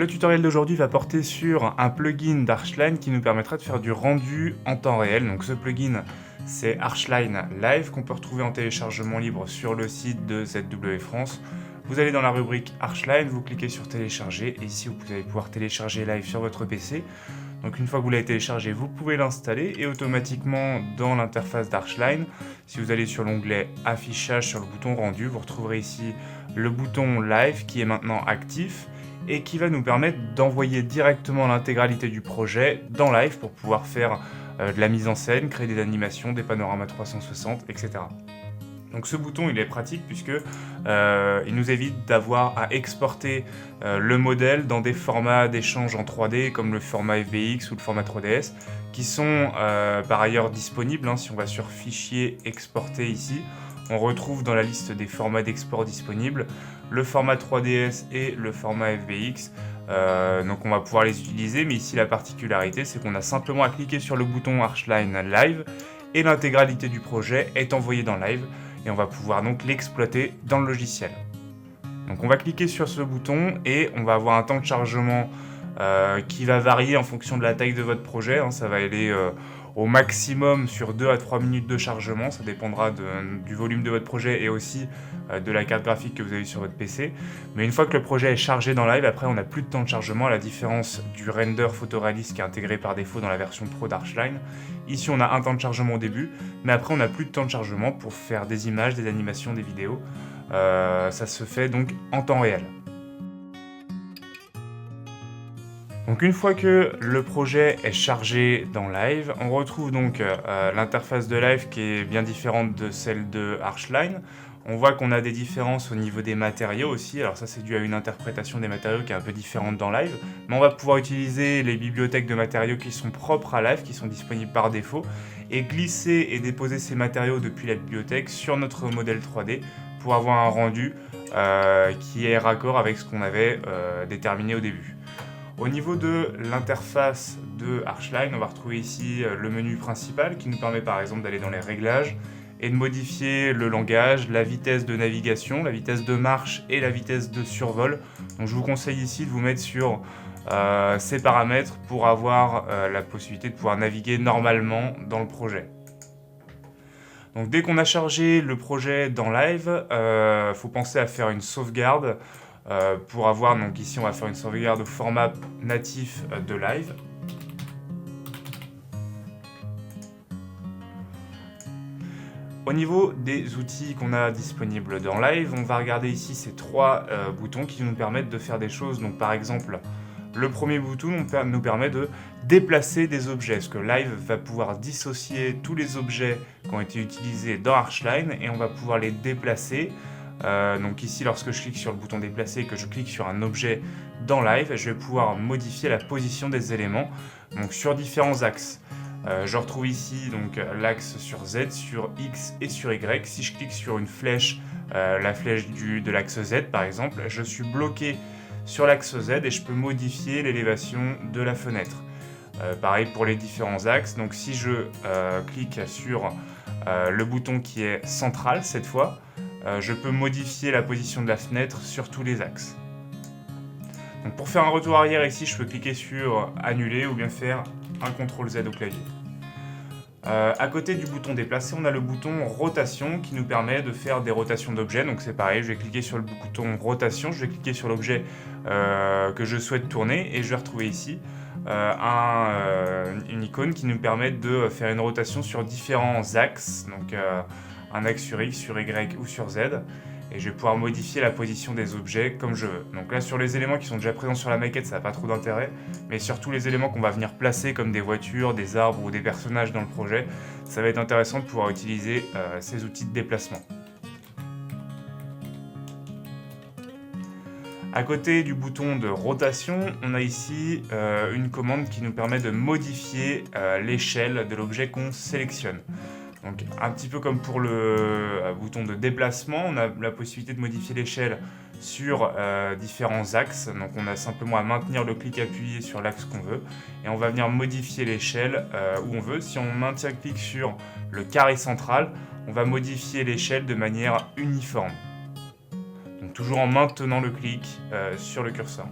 Le tutoriel d'aujourd'hui va porter sur un plugin d'Archline qui nous permettra de faire du rendu en temps réel. Donc ce plugin, c'est Archline Live qu'on peut retrouver en téléchargement libre sur le site de ZW France. Vous allez dans la rubrique Archline, vous cliquez sur télécharger et ici vous allez pouvoir télécharger Live sur votre PC. Donc une fois que vous l'avez téléchargé, vous pouvez l'installer et automatiquement dans l'interface d'Archline, si vous allez sur l'onglet affichage sur le bouton rendu, vous retrouverez ici le bouton Live qui est maintenant actif et qui va nous permettre d'envoyer directement l'intégralité du projet dans Live pour pouvoir faire de la mise en scène, créer des animations, des panoramas 360, etc. Donc ce bouton il est pratique puisque il nous évite d'avoir à exporter le modèle dans des formats d'échange en 3D comme le format FBX ou le format 3DS qui sont par ailleurs disponibles. Si on va sur fichier exporter ici, on retrouve dans la liste des formats d'export disponibles le format 3DS et le format FBX. Donc on va pouvoir les utiliser, mais ici la particularité c'est qu'on a simplement à cliquer sur le bouton Archline Live et l'intégralité du projet est envoyée dans Live et on va pouvoir donc l'exploiter dans le logiciel. Donc on va cliquer sur ce bouton et on va avoir un temps de chargement qui va varier en fonction de la taille de votre projet. Ça va aller au maximum sur 2 à 3 minutes de chargement, ça dépendra du volume de votre projet et aussi de la carte graphique que vous avez sur votre PC. Mais une fois que le projet est chargé dans Live, après on n'a plus de temps de chargement, à la différence du render photoréaliste qui est intégré par défaut dans la version Pro d'Archline. Ici on a un temps de chargement au début, mais après on n'a plus de temps de chargement pour faire des images, des animations, des vidéos. Ça se fait donc en temps réel. Donc une fois que le projet est chargé dans Live, on retrouve donc l'interface de Live qui est bien différente de celle de Archline. On voit qu'on a des différences au niveau des matériaux aussi, alors ça c'est dû à une interprétation des matériaux qui est un peu différente dans Live, mais on va pouvoir utiliser les bibliothèques de matériaux qui sont propres à Live, qui sont disponibles par défaut, et glisser et déposer ces matériaux depuis la bibliothèque sur notre modèle 3D pour avoir un rendu qui est raccord avec ce qu'on avait déterminé au début. Au niveau de l'interface de Archline, on va retrouver ici le menu principal qui nous permet par exemple d'aller dans les réglages et de modifier le langage, la vitesse de navigation, la vitesse de marche et la vitesse de survol. Donc je vous conseille ici de vous mettre sur ces paramètres pour avoir la possibilité de pouvoir naviguer normalement dans le projet. Donc dès qu'on a chargé le projet dans Live, faut penser à faire une sauvegarde pour avoir, donc ici on va faire une sauvegarde au format natif de Live. Au niveau des outils qu'on a disponibles dans Live, on va regarder ici ces trois boutons qui nous permettent de faire des choses. Donc par exemple, le premier bouton nous permet de déplacer des objets, parce que Live va pouvoir dissocier tous les objets qui ont été utilisés dans Archline et on va pouvoir les déplacer. Donc ici, lorsque je clique sur le bouton déplacer et que je clique sur un objet dans Live, je vais pouvoir modifier la position des éléments donc sur différents axes. Je retrouve ici donc l'axe sur Z, sur X et sur Y. Si je clique sur une flèche, la flèche de l'axe Z par exemple, je suis bloqué sur l'axe Z et je peux modifier l'élévation de la fenêtre. Pareil pour les différents axes. Donc si je clique sur le bouton qui est central cette fois, je peux modifier la position de la fenêtre sur tous les axes. Donc pour faire un retour arrière ici, je peux cliquer sur annuler ou bien faire un CTRL Z au clavier. À côté du bouton déplacer, on a le bouton rotation qui nous permet de faire des rotations d'objets. Donc c'est pareil, je vais cliquer sur le bouton rotation, je vais cliquer sur l'objet que je souhaite tourner et je vais retrouver ici une icône qui nous permet de faire une rotation sur différents axes. Donc un axe sur X, sur Y ou sur Z, et je vais pouvoir modifier la position des objets comme je veux. Donc là sur les éléments qui sont déjà présents sur la maquette, ça n'a pas trop d'intérêt, mais sur tous les éléments qu'on va venir placer comme des voitures, des arbres ou des personnages dans le projet, ça va être intéressant de pouvoir utiliser ces outils de déplacement. À côté du bouton de rotation, on a ici une commande qui nous permet de modifier l'échelle de l'objet qu'on sélectionne. Donc un petit peu comme pour le bouton de déplacement, on a la possibilité de modifier l'échelle sur différents axes. Donc on a simplement à maintenir le clic appuyé sur l'axe qu'on veut et on va venir modifier l'échelle où on veut. Si on maintient le clic sur le carré central, on va modifier l'échelle de manière uniforme. Donc toujours en maintenant le clic sur le curseur.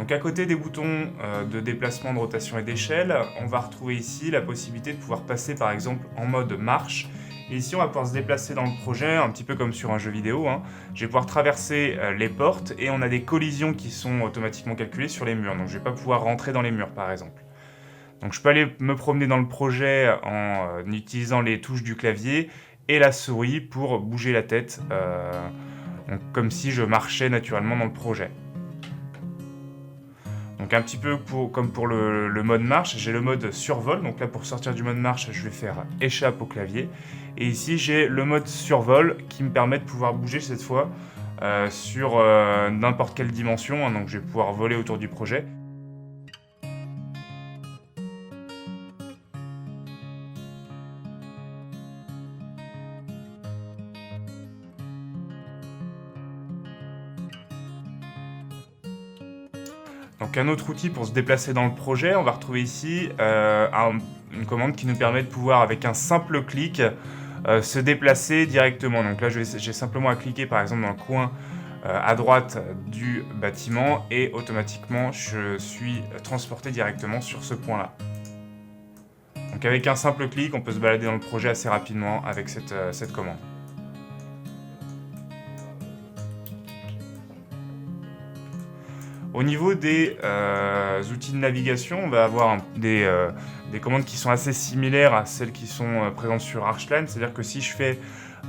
Donc à côté des boutons de déplacement, de rotation et d'échelle, on va retrouver ici la possibilité de pouvoir passer par exemple en mode marche. Et ici on va pouvoir se déplacer dans le projet, un petit peu comme sur un jeu vidéo, hein. Je vais pouvoir traverser les portes et on a des collisions qui sont automatiquement calculées sur les murs. Donc je ne vais pas pouvoir rentrer dans les murs par exemple. Donc je peux aller me promener dans le projet en utilisant les touches du clavier et la souris pour bouger la tête, donc comme si je marchais naturellement dans le projet. Donc un petit peu comme pour le mode marche, j'ai le mode survol. Donc là pour sortir du mode marche, je vais faire échappe au clavier. Et ici j'ai le mode survol qui me permet de pouvoir bouger cette fois sur n'importe quelle dimension, hein. Donc je vais pouvoir voler autour du projet. Donc un autre outil pour se déplacer dans le projet, on va retrouver ici une commande qui nous permet de pouvoir, avec un simple clic, se déplacer directement. Donc là, j'ai simplement à cliquer par exemple dans le coin à droite du bâtiment et automatiquement, je suis transporté directement sur ce point-là. Donc avec un simple clic, on peut se balader dans le projet assez rapidement avec cette commande. Au niveau des outils de navigation, on va avoir des commandes qui sont assez similaires à celles qui sont présentes sur Archline. C'est-à-dire que si je fais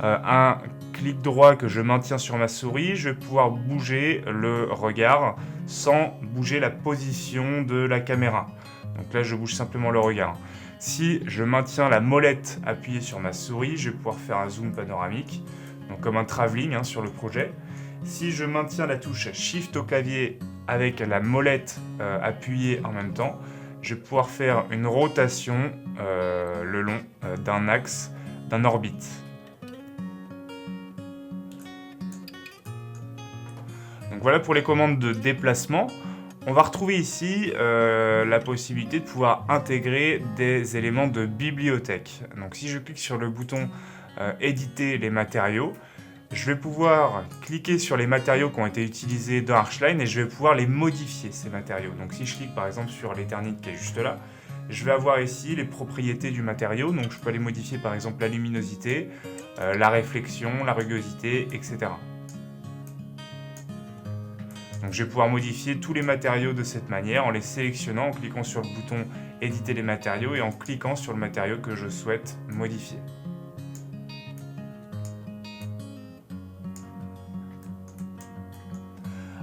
un clic droit que je maintiens sur ma souris, je vais pouvoir bouger le regard sans bouger la position de la caméra. Donc là, je bouge simplement le regard. Si je maintiens la molette appuyée sur ma souris, je vais pouvoir faire un zoom panoramique, donc comme un travelling, hein, sur le projet. Si je maintiens la touche Shift au clavier avec la molette appuyée en même temps, je vais pouvoir faire une rotation le long d'un axe, d'un orbite. Donc voilà pour les commandes de déplacement. On va retrouver ici la possibilité de pouvoir intégrer des éléments de bibliothèque. Donc si je clique sur le bouton éditer les matériaux, je vais pouvoir cliquer sur les matériaux qui ont été utilisés dans Archline et je vais pouvoir les modifier, ces matériaux. Donc si je clique par exemple sur l'éternite qui est juste là, je vais avoir ici les propriétés du matériau. Donc je peux aller modifier par exemple la luminosité, la réflexion, la rugosité, etc. Donc je vais pouvoir modifier tous les matériaux de cette manière en les sélectionnant, en cliquant sur le bouton éditer les matériaux et en cliquant sur le matériau que je souhaite modifier.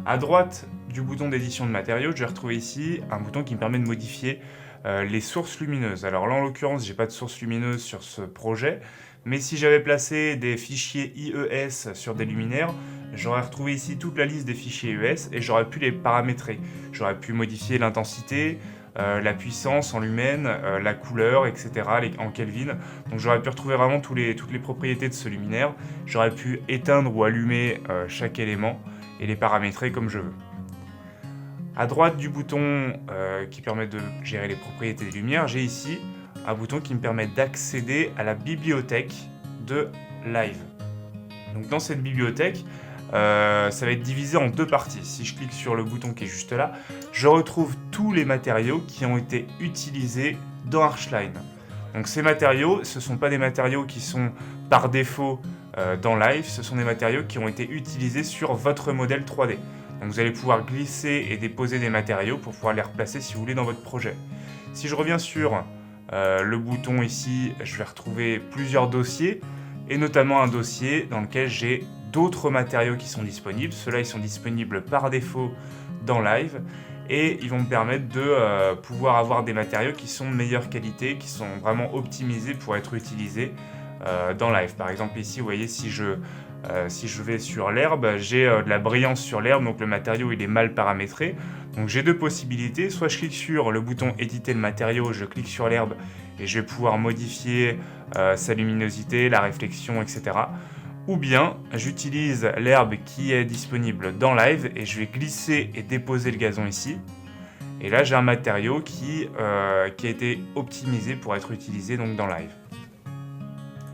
À droite du bouton d'édition de matériaux, je vais retrouver ici un bouton qui me permet de modifier les sources lumineuses. Alors là, en l'occurrence, j'ai pas de source lumineuse sur ce projet, mais si j'avais placé des fichiers IES sur des luminaires, j'aurais retrouvé ici toute la liste des fichiers IES et j'aurais pu les paramétrer. J'aurais pu modifier l'intensité, la puissance en lumen, la couleur, etc., en Kelvin. Donc j'aurais pu retrouver vraiment toutes les propriétés de ce luminaire. J'aurais pu éteindre ou allumer chaque élément et les paramétrer comme je veux. À droite du bouton qui permet de gérer les propriétés des lumières, j'ai ici un bouton qui me permet d'accéder à la bibliothèque de Live. Donc dans cette bibliothèque, ça va être divisé en deux parties. Si je clique sur le bouton qui est juste là, je retrouve tous les matériaux qui ont été utilisés dans Archline. Donc ces matériaux, ce ne sont pas des matériaux qui sont par défaut dans Live, ce sont des matériaux qui ont été utilisés sur votre modèle 3D. Donc vous allez pouvoir glisser et déposer des matériaux pour pouvoir les replacer si vous voulez dans votre projet. Si je reviens sur le bouton ici, je vais retrouver plusieurs dossiers et notamment un dossier dans lequel j'ai d'autres matériaux qui sont disponibles. Ceux-là, ils sont disponibles par défaut dans Live et ils vont me permettre de pouvoir avoir des matériaux qui sont de meilleure qualité, qui sont vraiment optimisés pour être utilisés dans Live. Par exemple ici, vous voyez, si je vais sur l'herbe, j'ai de la brillance sur l'herbe, donc le matériau il est mal paramétré. Donc j'ai deux possibilités, soit je clique sur le bouton éditer le matériau, je clique sur l'herbe et je vais pouvoir modifier sa luminosité, la réflexion, etc. Ou bien j'utilise l'herbe qui est disponible dans Live et je vais glisser et déposer le gazon ici. Et là j'ai un matériau qui a été optimisé pour être utilisé donc dans Live.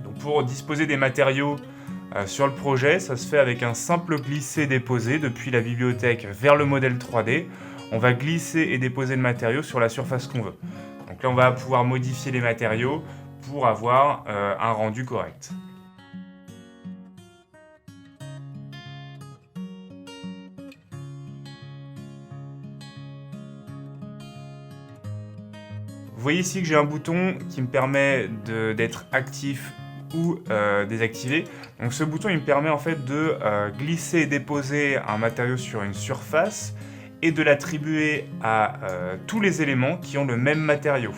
Donc pour disposer des matériaux sur le projet, ça se fait avec un simple glisser-déposer depuis la bibliothèque vers le modèle 3D. on va glisser et déposer le matériau sur la surface qu'on veut. Donc là, on va pouvoir modifier les matériaux pour avoir un rendu correct. Vous voyez ici que j'ai un bouton qui me permet d'être actif ou désactivé. Donc ce bouton il me permet en fait de glisser et déposer un matériau sur une surface et de l'attribuer à tous les éléments qui ont le même matériau.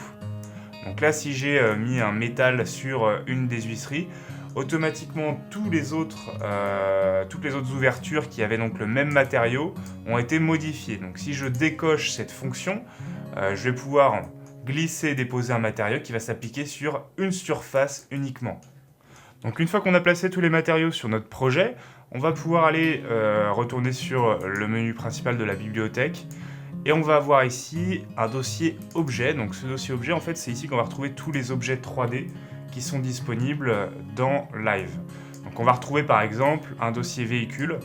Donc là si j'ai mis un métal sur une des huisseries, automatiquement toutes les autres ouvertures qui avaient donc le même matériau ont été modifiées. Donc si je décoche cette fonction, je vais pouvoir glisser et déposer un matériau qui va s'appliquer sur une surface uniquement. Donc une fois qu'on a placé tous les matériaux sur notre projet, on va pouvoir aller retourner sur le menu principal de la bibliothèque et on va avoir ici un dossier objet. Donc ce dossier objet, en fait, c'est ici qu'on va retrouver tous les objets 3D qui sont disponibles dans Live. Donc on va retrouver par exemple un dossier véhicule.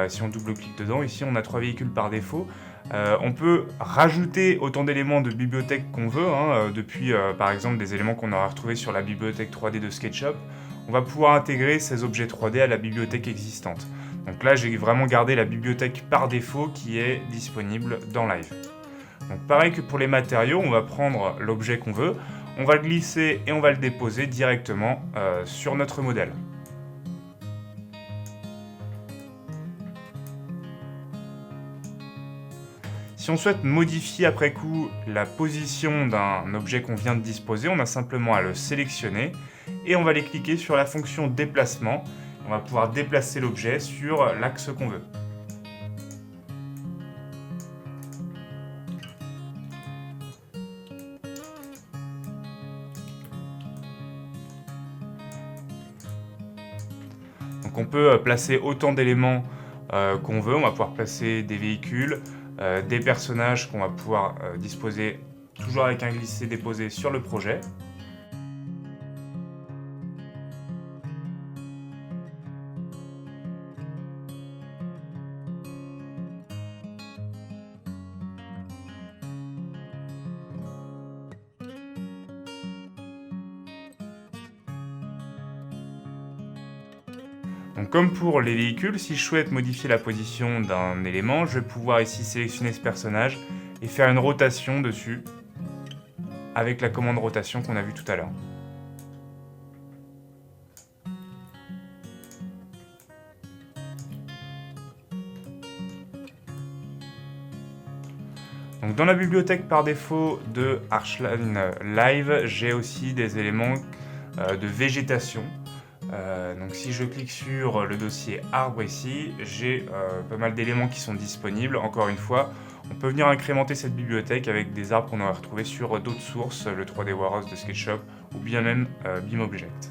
Si on double-clique dedans, ici on a 3 véhicules par défaut. On peut rajouter autant d'éléments de bibliothèque qu'on veut, depuis par exemple des éléments qu'on aura retrouvés sur la bibliothèque 3D de SketchUp. On va pouvoir intégrer ces objets 3D à la bibliothèque existante. Donc là, j'ai vraiment gardé la bibliothèque par défaut qui est disponible dans Live. Donc pareil que pour les matériaux, on va prendre l'objet qu'on veut, on va le glisser et on va le déposer directement sur notre modèle. Si on souhaite modifier après coup la position d'un objet qu'on vient de disposer, on a simplement à le sélectionner et on va aller cliquer sur la fonction déplacement. On va pouvoir déplacer l'objet sur l'axe qu'on veut. Donc on peut placer autant d'éléments qu'on veut. On va pouvoir placer des véhicules, des personnages qu'on va pouvoir disposer toujours avec un glisser-déposer sur le projet. Donc comme pour les véhicules, si je souhaite modifier la position d'un élément, je vais pouvoir ici sélectionner ce personnage et faire une rotation dessus avec la commande rotation qu'on a vue tout à l'heure. Donc dans la bibliothèque par défaut de Archline Live, j'ai aussi des éléments de végétation. Donc si je clique sur le dossier arbre ici, j'ai pas mal d'éléments qui sont disponibles. Encore une fois, on peut venir incrémenter cette bibliothèque avec des arbres qu'on aurait retrouvés sur d'autres sources, le 3D Warehouse de SketchUp ou bien même BIMobject.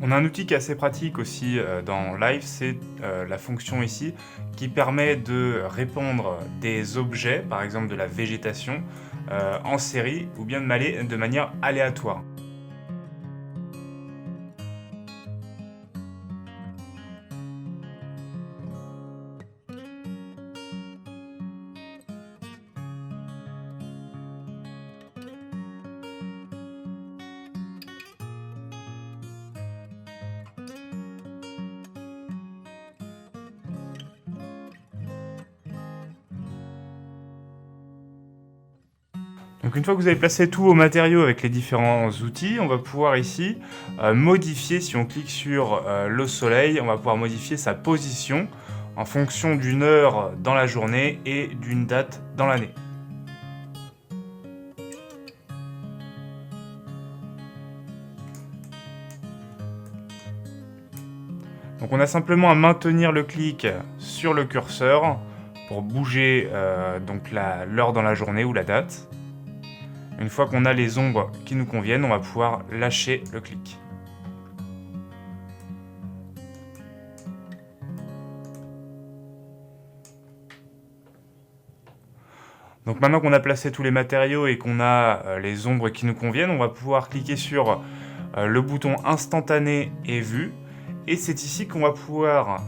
On a un outil qui est assez pratique aussi dans Live, c'est la fonction ici qui permet de répandre des objets, par exemple de la végétation, en série ou bien de manière aléatoire. Donc une fois que vous avez placé tous vos matériaux avec les différents outils, on va pouvoir ici modifier, si on clique sur le soleil, on va pouvoir modifier sa position en fonction d'une heure dans la journée et d'une date dans l'année. Donc on a simplement à maintenir le clic sur le curseur pour bouger l'heure dans la journée ou la date. Une fois qu'on a les ombres qui nous conviennent, on va pouvoir lâcher le clic. Donc maintenant qu'on a placé tous les matériaux et qu'on a les ombres qui nous conviennent, on va pouvoir cliquer sur le bouton instantané et vue. Et c'est ici qu'on va pouvoir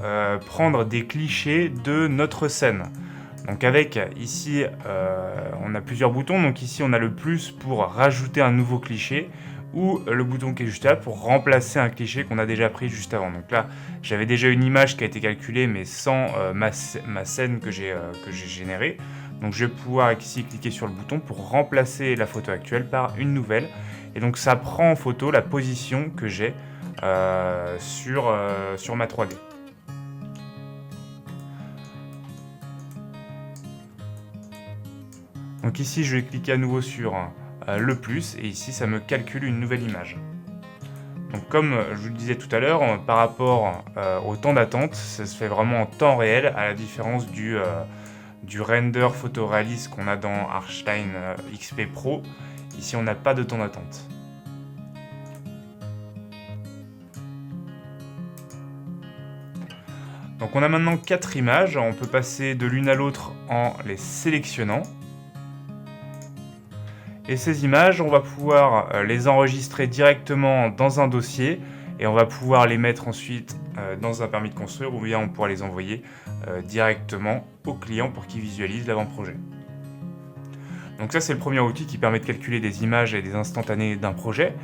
prendre des clichés de notre scène. Donc avec ici, on a plusieurs boutons. Donc ici, on a le plus pour rajouter un nouveau cliché ou le bouton qui est juste là pour remplacer un cliché qu'on a déjà pris juste avant. Donc là, j'avais déjà une image qui a été calculée, mais sans ma scène que j'ai générée. Donc je vais pouvoir ici cliquer sur le bouton pour remplacer la photo actuelle par une nouvelle. Et donc ça prend en photo la position que j'ai sur ma 3D. Donc ici, je vais cliquer à nouveau sur le plus et ici, ça me calcule une nouvelle image. Donc comme je vous le disais tout à l'heure, par rapport au temps d'attente, ça se fait vraiment en temps réel, à la différence du render photoréaliste qu'on a dans Archline XP Pro. Ici, on n'a pas de temps d'attente. Donc on a maintenant 4 images, on peut passer de l'une à l'autre en les sélectionnant. Et ces images, on va pouvoir les enregistrer directement dans un dossier et on va pouvoir les mettre ensuite dans un permis de construire ou bien on pourra les envoyer directement au client pour qu'il visualise l'avant-projet. Donc ça, c'est le premier outil qui permet de calculer des images et des instantanés d'un projet.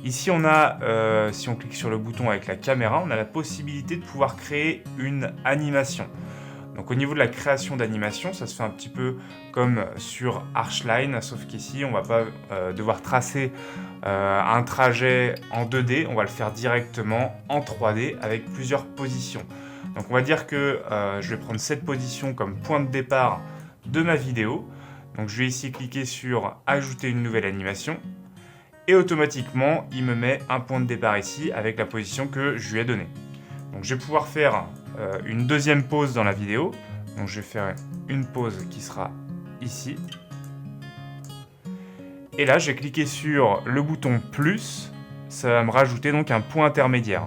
Ici, on a, si on clique sur le bouton avec la caméra, on a la possibilité de pouvoir créer une animation. Donc au niveau de la création d'animation, ça se fait un petit peu comme sur Archline, sauf qu'ici, on ne va pas devoir tracer un trajet en 2D, on va le faire directement en 3D avec plusieurs positions. Donc on va dire que je vais prendre cette position comme point de départ de ma vidéo. Donc je vais ici cliquer sur « Ajouter une nouvelle animation » et automatiquement, il me met un point de départ ici avec la position que je lui ai donnée. Donc je vais pouvoir faire une deuxième pause dans la vidéo. Donc je vais faire une pause qui sera ici. Et là, je vais cliquer sur le bouton plus. Ça va me rajouter donc un point intermédiaire.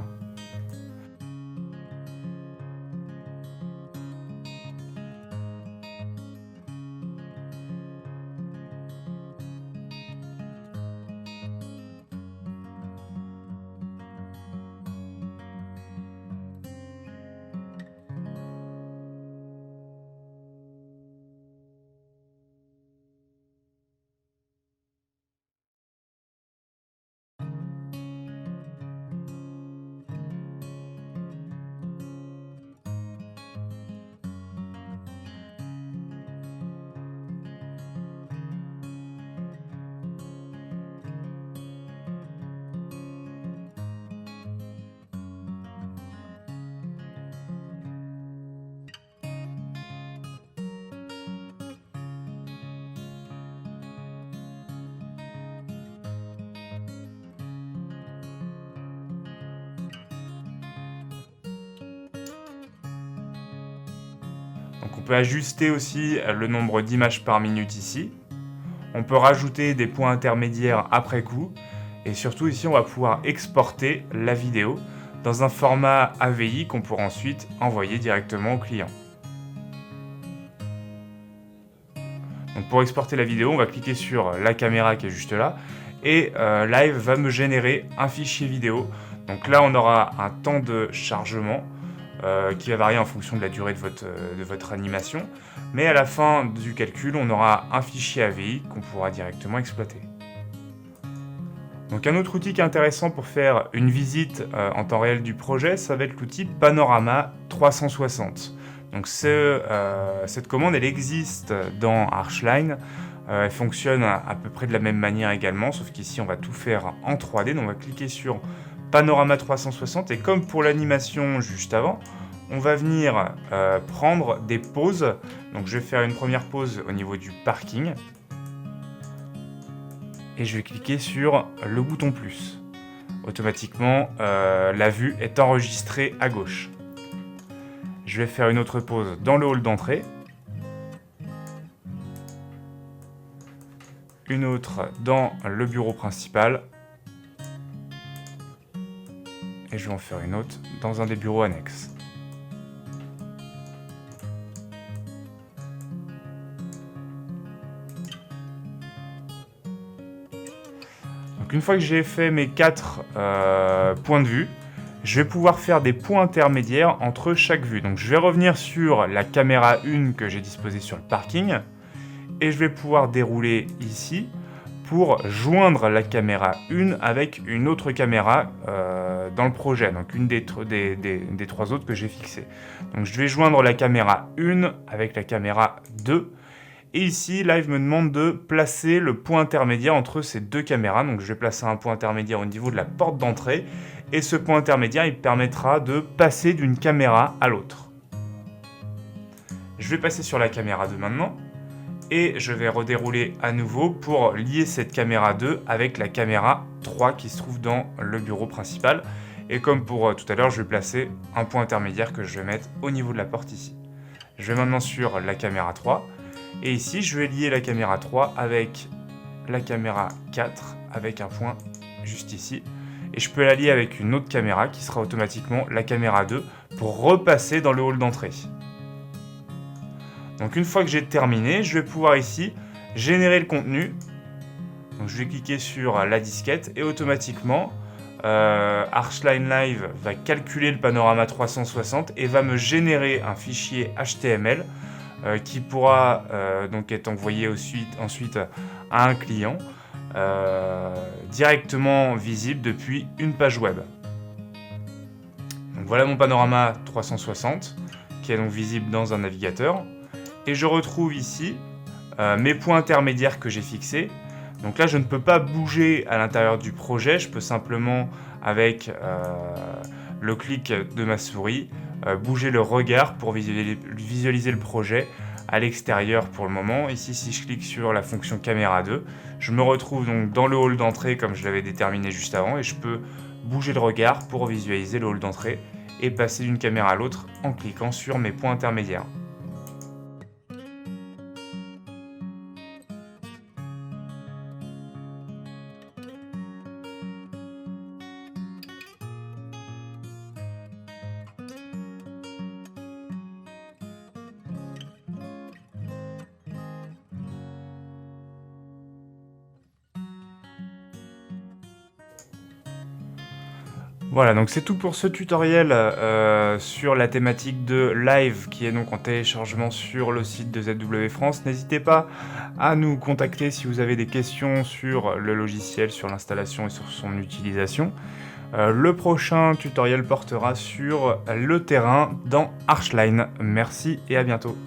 Donc on peut ajuster aussi le nombre d'images par minute ici. On peut rajouter des points intermédiaires après coup. Et surtout ici, on va pouvoir exporter la vidéo. dans un format AVI qu'on pourra ensuite envoyer directement au client. Donc pour exporter la vidéo, on va cliquer sur la caméra qui est juste là et Live va me générer un fichier vidéo. Donc là, on aura un temps de chargement qui va varier en fonction de la durée de votre animation. Mais à la fin du calcul, on aura un fichier AVI qu'on pourra directement exploiter. Donc un autre outil qui est intéressant pour faire une visite en temps réel du projet, ça va être l'outil Panorama 360. Donc cette commande, elle existe dans Archline. Elle fonctionne à peu près de la même manière également, sauf qu'ici on va tout faire en 3D. Donc on va cliquer sur Panorama 360 et comme pour l'animation juste avant, on va venir prendre des pauses. Donc je vais faire une première pause au niveau du parking et je vais cliquer sur le bouton plus. Automatiquement, la vue est enregistrée à gauche. Je vais faire une autre pause dans le hall d'entrée. Une autre dans le bureau principal. Et je vais en faire une autre dans un des bureaux annexes. Donc une fois que j'ai fait mes 4 points de vue, je vais pouvoir faire des points intermédiaires entre chaque vue. Donc je vais revenir sur la caméra 1 que j'ai disposée sur le parking et je vais pouvoir dérouler ici pour joindre la caméra 1 avec une autre caméra dans le projet, donc une des 3 autres que j'ai fixées. Donc je vais joindre la caméra 1 avec la caméra 2. Et ici, Live me demande de placer le point intermédiaire entre ces 2 caméras. Donc je vais placer un point intermédiaire au niveau de la porte d'entrée. Et ce point intermédiaire, il permettra de passer d'une caméra à l'autre. Je vais passer sur la caméra 2 maintenant. Et je vais redérouler à nouveau pour lier cette caméra 2 avec la caméra 3 qui se trouve dans le bureau principal. Et comme pour tout à l'heure, je vais placer un point intermédiaire que je vais mettre au niveau de la porte ici. Je vais maintenant sur la caméra 3. Et ici, je vais lier la caméra 3 avec la caméra 4 avec un point juste ici. Et je peux la lier avec une autre caméra qui sera automatiquement la caméra 2 pour repasser dans le hall d'entrée. Donc une fois que j'ai terminé, je vais pouvoir ici générer le contenu. Donc je vais cliquer sur la disquette et automatiquement Archline Live va calculer le panorama 360 et va me générer un fichier HTML qui pourra donc être envoyé ensuite à un client directement visible depuis une page web. Donc voilà mon panorama 360 qui est donc visible dans un navigateur. Et je retrouve ici mes points intermédiaires que j'ai fixés. Donc là, je ne peux pas bouger à l'intérieur du projet. Je peux simplement, avec le clic de ma souris, bouger le regard pour visualiser le projet à l'extérieur pour le moment. Ici, si je clique sur la fonction caméra 2, je me retrouve donc dans le hall d'entrée comme je l'avais déterminé juste avant et je peux bouger le regard pour visualiser le hall d'entrée et passer d'une caméra à l'autre en cliquant sur mes points intermédiaires. Voilà, donc c'est tout pour ce tutoriel sur la thématique de Live qui est donc en téléchargement sur le site de ZW France. N'hésitez pas à nous contacter si vous avez des questions sur le logiciel, sur l'installation et sur son utilisation. Le prochain tutoriel portera sur le terrain dans Archline. Merci et à bientôt.